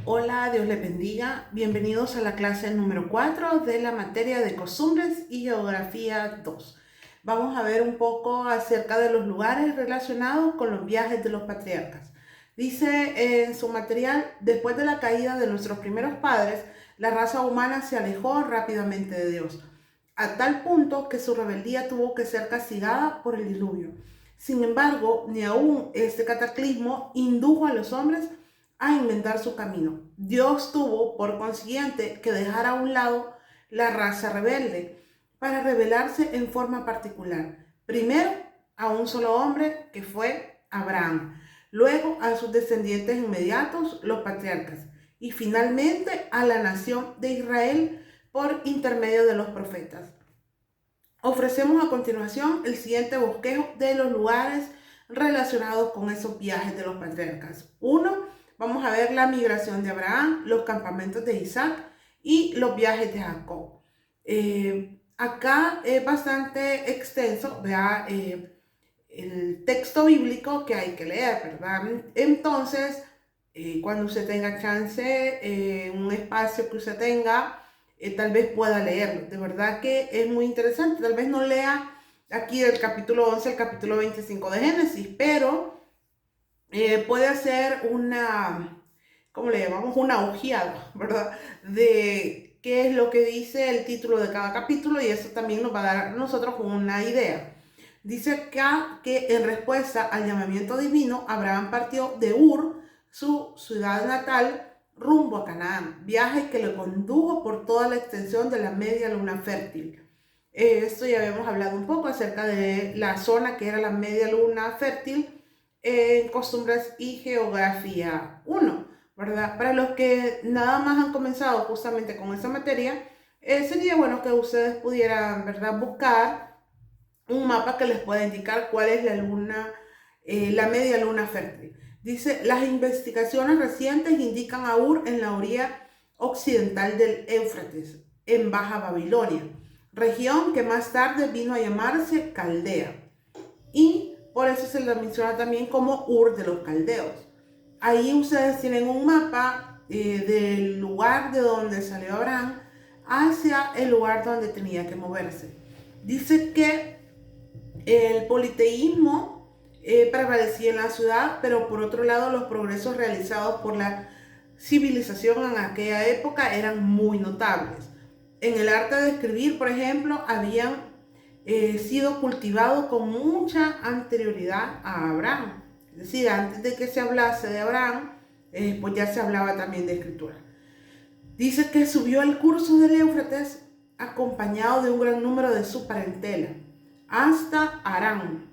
Hola, Dios les bendiga. Bienvenidos a la clase número 4 de la materia de costumbres y geografía 2. Vamos a ver un poco acerca de los lugares relacionados con los viajes de los patriarcas. Dice en su material, después de la caída de nuestros primeros padres, la raza humana se alejó rápidamente de Dios, a tal punto que su rebeldía tuvo que ser castigada por el diluvio. Sin embargo, ni aún este cataclismo indujo a los hombres a inventar su camino. Dios tuvo, por consiguiente, que dejar a un lado la raza rebelde para rebelarse en forma particular. Primero, a un solo hombre, que fue Abraham. Luego, a sus descendientes inmediatos, los patriarcas. Y finalmente, a la nación de Israel por intermedio de los profetas. Ofrecemos a continuación el siguiente bosquejo de los lugares relacionados con esos viajes de los patriarcas. 1. Vamos a ver la migración de Abraham, los campamentos de Isaac y los viajes de Jacob. Acá es bastante extenso, vea el texto bíblico que hay que leer, ¿verdad? Entonces, cuando usted tenga chance, un espacio que usted tenga, tal vez pueda leerlo. De verdad que es muy interesante. Tal vez no lea aquí del capítulo 11 al capítulo 25 de Génesis, pero puede hacer una, ¿cómo le llamamos? Una ojeada, ¿verdad? De qué es lo que dice el título de cada capítulo, y eso también nos va a dar a nosotros una idea. Dice acá que en respuesta al llamamiento divino, Abraham partió de Ur, su ciudad natal, rumbo a Canaán, viaje que lo condujo por toda la extensión de la media luna fértil. Esto ya habíamos hablado un poco acerca de la zona que era la media luna fértil en costumbres y geografía 1, ¿verdad? Para los que nada más han comenzado justamente con esa materia, sería bueno que ustedes pudieran, ¿verdad?, buscar un mapa que les pueda indicar cuál es la luna, la media luna fértil. Dice, las investigaciones recientes indican a Ur en la orilla occidental del Éufrates, en Baja Babilonia, región que más tarde vino a llamarse Caldea. Y por eso se la menciona también como Ur de los Caldeos. Ahí ustedes tienen un mapa del lugar de donde salió Abraham hacia el lugar donde tenía que moverse. Dice que el politeísmo prevalecía en la ciudad, pero por otro lado los progresos realizados por la civilización en aquella época eran muy notables. En el arte de escribir, por ejemplo, habían sido cultivados con mucha anterioridad a Abraham. Es decir, antes de que se hablase de Abraham, pues ya se hablaba también de escritura. Dice que subió al curso del Éufrates acompañado de un gran número de su parentela hasta Harán.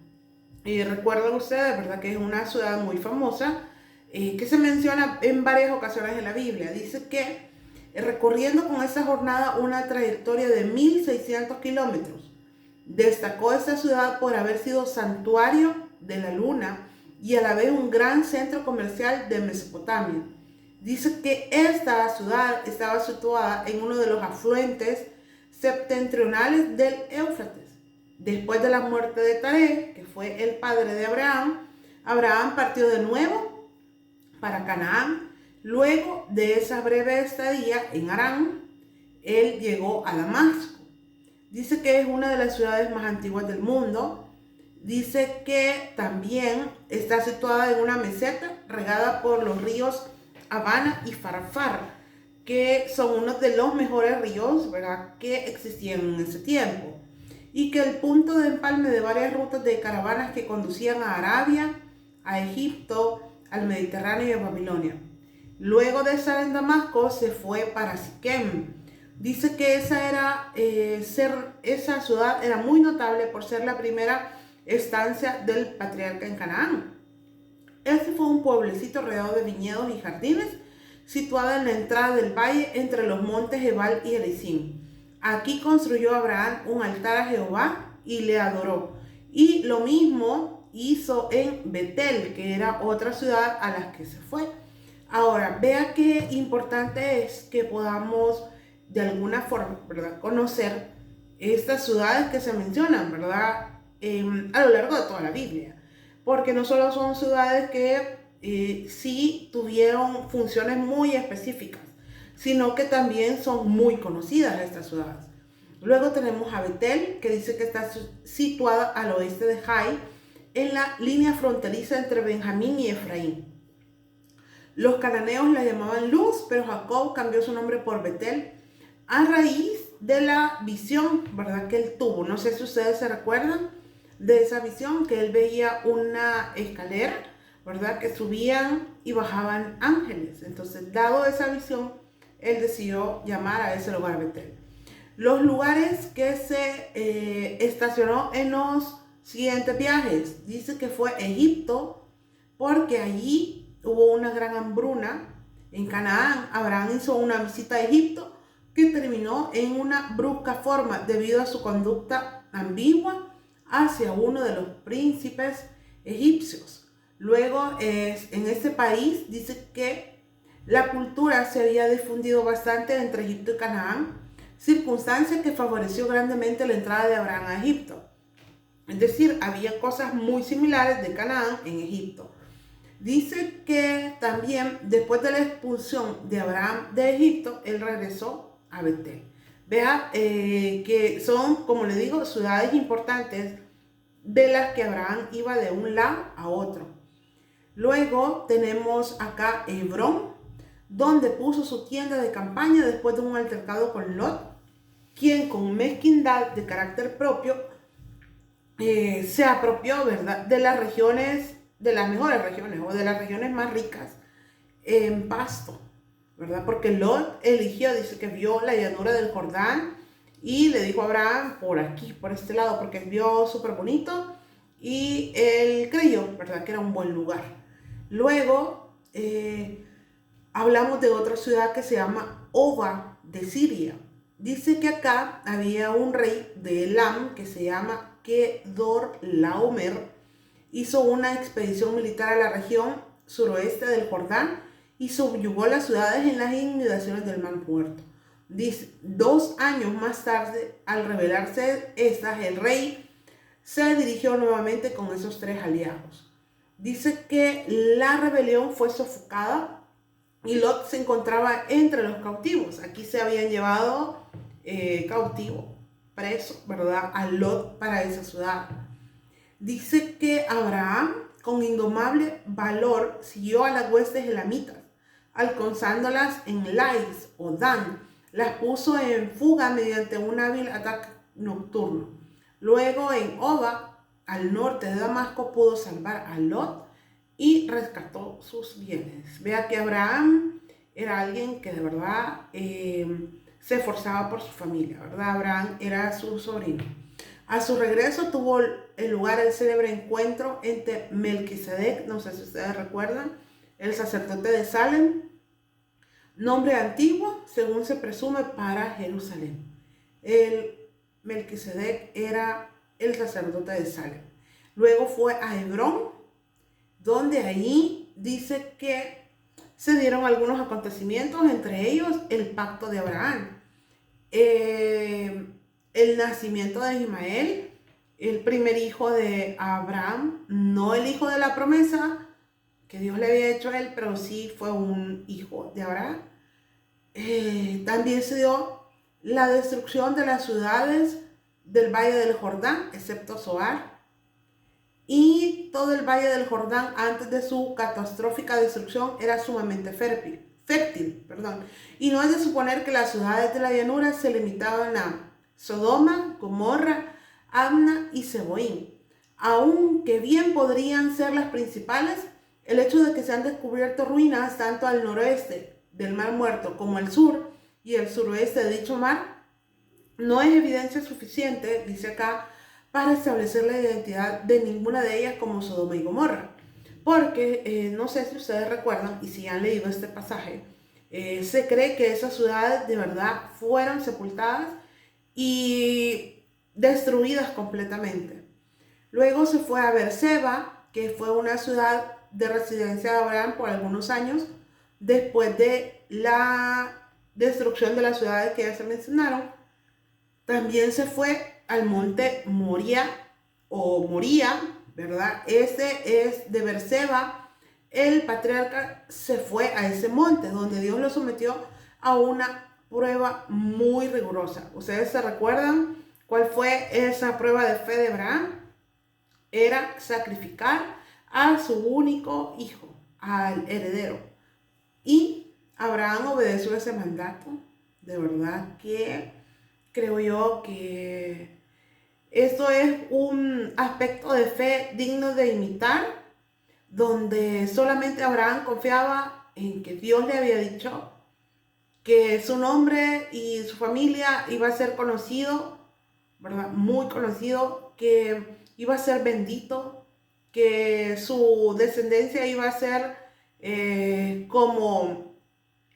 Recuerdan ustedes, ¿verdad?, que es una ciudad muy famosa que se menciona en varias ocasiones en la Biblia. Dice que recorriendo con esta jornada una trayectoria de 1600 kilómetros, destacó esta ciudad por haber sido santuario de la luna y a la vez un gran centro comercial de Mesopotamia. Dice que esta ciudad estaba situada en uno de los afluentes septentrionales del Éufrates. Después de la muerte de Taré, que fue el padre de Abraham, Abraham partió de nuevo para Canaán. Luego de esa breve estadía en Harán, él llegó a Damasco. Dice que es una de las ciudades más antiguas del mundo. Dice que también está situada en una meseta regada por los ríos Habana y Farfar, que son uno de los mejores ríos, ¿verdad?, que existían en ese tiempo, y que el punto de empalme de varias rutas de caravanas que conducían a Arabia, a Egipto, al Mediterráneo y a Babilonia. Luego de estar en Damasco se fue para Siquem. Dice que esa ciudad era muy notable por ser la primera estancia del patriarca en Canaán. Este fue un pueblecito rodeado de viñedos y jardines, situada en la entrada del valle entre los montes Ebal y Gerizim. Aquí construyó Abraham un altar a Jehová y le adoró. Y lo mismo hizo en Betel, que era otra ciudad a la que se fue. Ahora, vea qué importante es que podamos de alguna forma, ¿verdad?, conocer estas ciudades que se mencionan, ¿verdad?, a lo largo de toda la Biblia. Porque no solo son ciudades que sí tuvieron funciones muy específicas, sino que también son muy conocidas estas ciudades. Luego tenemos a Betel, que dice que está situada al oeste de Jai, en la línea fronteriza entre Benjamín y Efraín. Los cananeos la llamaban Luz, pero Jacob cambió su nombre por Betel a raíz de la visión, ¿verdad?, que él tuvo. No sé si ustedes se recuerdan de esa visión, que él veía una escalera, ¿verdad?, que subían y bajaban ángeles. Entonces, dado esa visión, él decidió llamar a ese lugar Betel. Los lugares que se estacionó en los siguientes viajes, dice que fue Egipto, porque allí hubo una gran hambruna en Canaán. Abraham hizo una visita a Egipto que terminó en una brusca forma debido a su conducta ambigua hacia uno de los príncipes egipcios. Luego, en este país dice que la cultura se había difundido bastante entre Egipto y Canaán, circunstancia que favoreció grandemente la entrada de Abraham a Egipto. Es decir, había cosas muy similares de Canaán en Egipto. Dice que también después de la expulsión de Abraham de Egipto, él regresó a Betel. Vea que son, como le digo, ciudades importantes de las que Abraham iba de un lado a otro. Luego tenemos acá Hebrón, donde puso su tienda de campaña después de un altercado con Lot, quien con mezquindad de carácter propio se apropió, ¿verdad?, de las regiones, de las mejores regiones o de las regiones más ricas en pasto, ¿verdad? Porque Lot eligió, dice que vio la llanura del Jordán y le dijo a Abraham, por aquí, por este lado, porque vio súper bonito y él creyó, ¿verdad?, que era un buen lugar. Luego hablamos de otra ciudad que se llama Oba de Siria. Dice que acá había un rey de Elam que se llama Kedorlaomer. Hizo una expedición militar a la región suroeste del Jordán y subyugó las ciudades en las inmediaciones del Mar Muerto. Dice, 2 años más tarde, al rebelarse estas, el rey se dirigió nuevamente con esos 3 aliados. Dice que la rebelión fue sofocada y Lot se encontraba entre los cautivos. Aquí se habían llevado cautivo, preso, ¿verdad?, a Lot para esa ciudad. Dice que Abraham, con indomable valor, siguió a las huestes elamitas, alcanzándolas en Lais o Dan. Las puso en fuga mediante un hábil ataque nocturno. Luego en Oba, al norte de Damasco, pudo salvar a Lot y rescató sus bienes. Vea que Abraham era alguien que de verdad se esforzaba por su familia, ¿verdad? Abraham era su sobrino. A su regreso tuvo el lugar el célebre encuentro entre Melquisedec, no sé si ustedes recuerdan, el sacerdote de Salem, nombre antiguo según se presume para Jerusalén. El Melquisedec era el sacerdote de Salem. Luego fue a Hebrón, donde ahí dice que se dieron algunos acontecimientos, entre ellos el pacto de Abraham, el nacimiento de Ismael, el primer hijo de Abraham, no el hijo de la promesa que Dios le había hecho a él, pero sí fue un hijo de Abraham. También se dio la destrucción de las ciudades del Valle del Jordán, excepto Zoar, y todo el Valle del Jordán antes de su catastrófica destrucción era sumamente fértil, y no es de suponer que las ciudades de la llanura se limitaban a Sodoma, Gomorra, Adma y Seboín. Aunque bien podrían ser las principales, el hecho de que se han descubierto ruinas tanto al noroeste del Mar Muerto como al sur y el suroeste de dicho mar no es evidencia suficiente, dice acá, para establecer la identidad de ninguna de ellas como Sodoma y Gomorra. Porque no sé si ustedes recuerdan, y si han leído este pasaje, se cree que esas ciudades de verdad fueron sepultadas y destruidas completamente. Luego se fue a Beerseba, que fue una ciudad de residencia de Abraham por algunos años, después de la destrucción de las ciudades que ya se mencionaron. También se fue al monte Moría o Moría, ¿verdad? Este es de Beerseba, el patriarca se fue a ese monte donde Dios lo sometió a una prueba muy rigurosa. ¿Ustedes se recuerdan cuál fue esa prueba de fe de Abraham? Era sacrificar a su único hijo, al heredero. Y Abraham obedeció ese mandato. De verdad que creo yo que esto es un aspecto de fe digno de imitar, donde solamente Abraham confiaba en que Dios le había dicho que su nombre y su familia iba a ser conocido, ¿verdad? Muy conocido, que iba a ser bendito, que su descendencia iba a ser como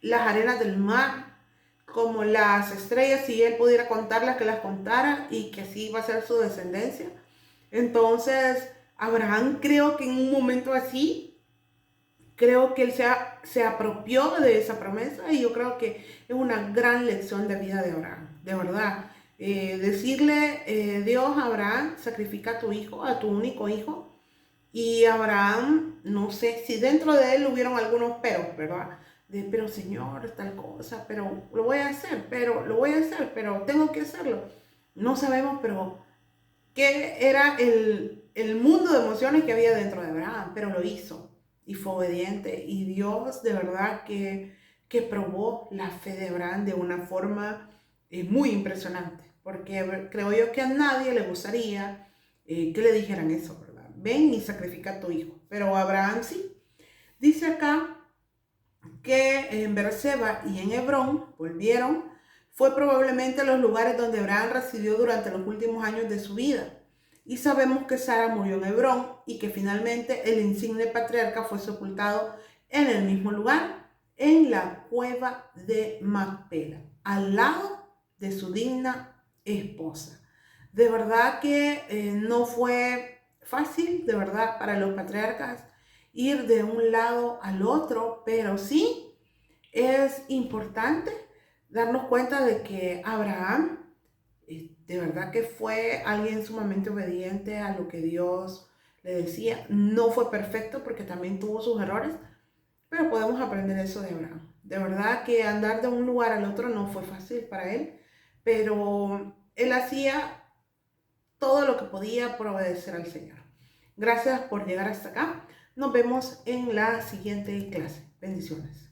las arenas del mar, como las estrellas, si él pudiera contarlas, que las contara, y que así iba a ser su descendencia. Entonces, Abraham, creo que en un momento así, creo que él se apropió de esa promesa, y yo creo que es una gran lección de vida de Abraham, de verdad. Decirle, Dios a Abraham, sacrifica a tu hijo, a tu único hijo. Y Abraham, no sé si dentro de él hubieron algunos peros, ¿verdad? Pero Señor, tal cosa, pero lo voy a hacer, pero tengo que hacerlo. No sabemos, pero qué era el mundo de emociones que había dentro de Abraham, pero lo hizo y fue obediente. Y Dios de verdad que probó la fe de Abraham de una forma muy impresionante, porque creo yo que a nadie le gustaría que le dijeran eso, ¿verdad? Ven y sacrifica a tu hijo. Pero Abraham sí. Dice acá que en Beerseba y en Hebrón volvieron, fue probablemente los lugares donde Abraham residió durante los últimos años de su vida. Y sabemos que Sara murió en Hebrón y que finalmente el insigne patriarca fue sepultado en el mismo lugar, en la cueva de Macpela, al lado de su digna esposa. De verdad que no fue fácil, de verdad, para los patriarcas ir de un lado al otro, pero sí es importante darnos cuenta de que Abraham de verdad que fue alguien sumamente obediente a lo que Dios le decía. No fue perfecto porque también tuvo sus errores, pero podemos aprender eso de Abraham. De verdad que andar de un lugar al otro no fue fácil para él, pero él hacía todo lo que podía por obedecer al Señor. Gracias por llegar hasta acá. Nos vemos en la siguiente clase. Bendiciones.